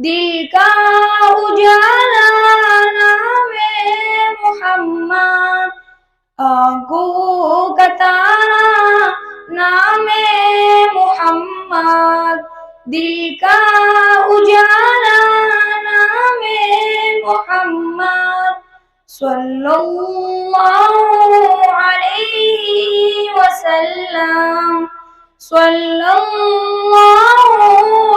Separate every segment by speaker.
Speaker 1: دل کا اجالا نام محمد، آنکھوں کا تارا نام محمد، دل کا اجالا نام محمد، صلی اللہ علیہ وسلم، صلی اللہ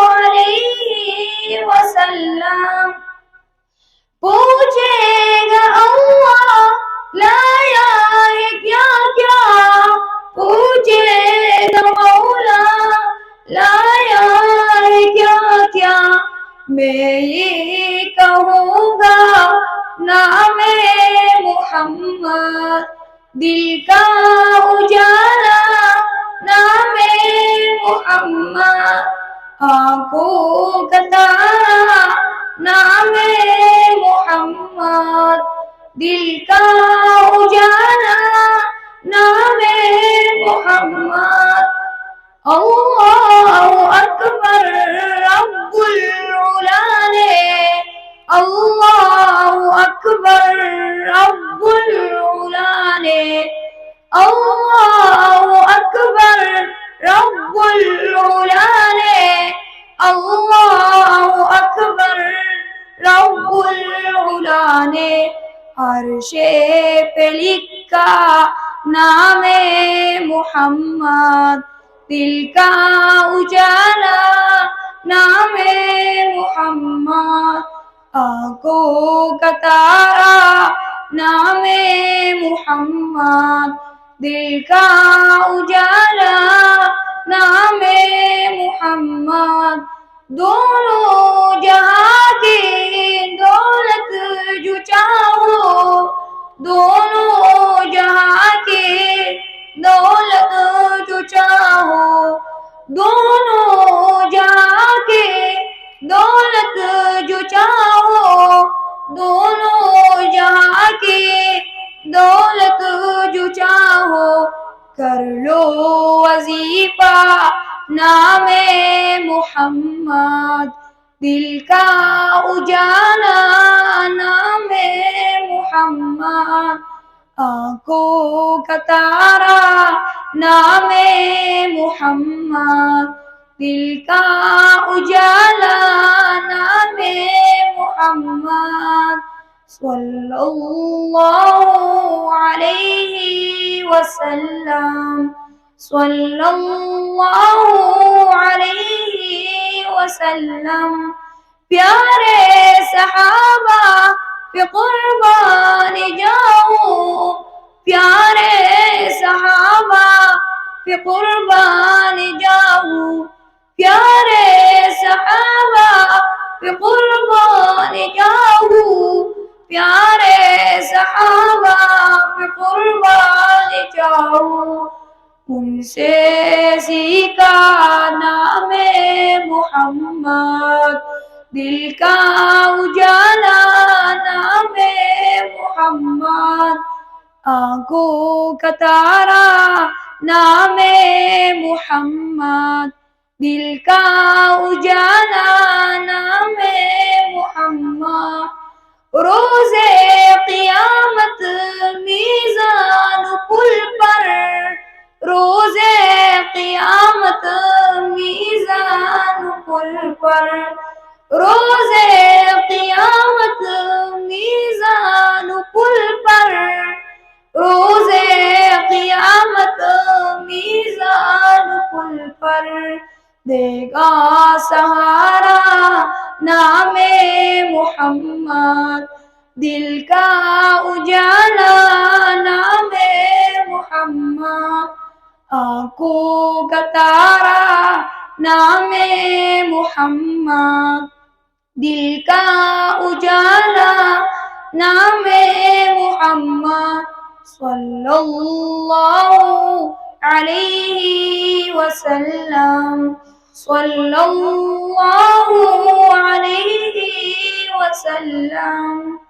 Speaker 1: علیہ وسلم۔ پوچھے گا اللہ لایا ہے کیا کیا، پوچھے گا مولا لایا ہے کیا کیا، میں یہ کہوں گا نام محمد، دل کا اجالا نام محمد، آنکھوں کا تارا نام محمد، دل کا اجالا نام محمد۔ اللہ اکبر رب العلا نے، اللہ اکبر رب العلا نے، اللہ اکبر رب العلا نے، اللہ اکبر رب العلا نے، عرش پہ لکھا نام محمد، دل کا اجالا نام محمد، آنکھوں کا تارا نام محمد، دل کا اجالا نام محمد، دونوں جہاں کی دولت جو چاہو، دونوں جہاں کی دولت جو چاہو، دونوں جہاں کی دولت جو چاہو، دونوں جہاں کی دولت جو چاہو، کر لو وظیفہ نام محمد، دل کا اجالا نام محمد، آنکھوں کا تارا نام محمد، دل کا اجالا نام محمد، صلی اللہ علیہ وسلم، صلی اللہ علیہ وسلم۔ پیارے صحابہ پہ قربان جاؤں، پیارے صحابہ پہ قربان جاؤں، پیارے صحابہ پہ قربان جاؤں، پیارے صحابہ پہ قربان جاؤں، ان سے سیکھا نام محمد، دل کا اجالا نام محمد، آنکھوں کا تارا نام محمد، دل کا اجالا نام محمد، روز قیامت میزان پل پر، روز قیامت میزان پل پر، روز قیامت میزان پل پر، روز قیامت میزان پل پر، دے گا سہارا نام محمد، دل کا اجالا نام محمد، آنکھوں کا تارا نام محمد، دل کا اجالا نام محمد، صلی اللہ علیہ وسلم، صلی اللہ علیہ وسلم۔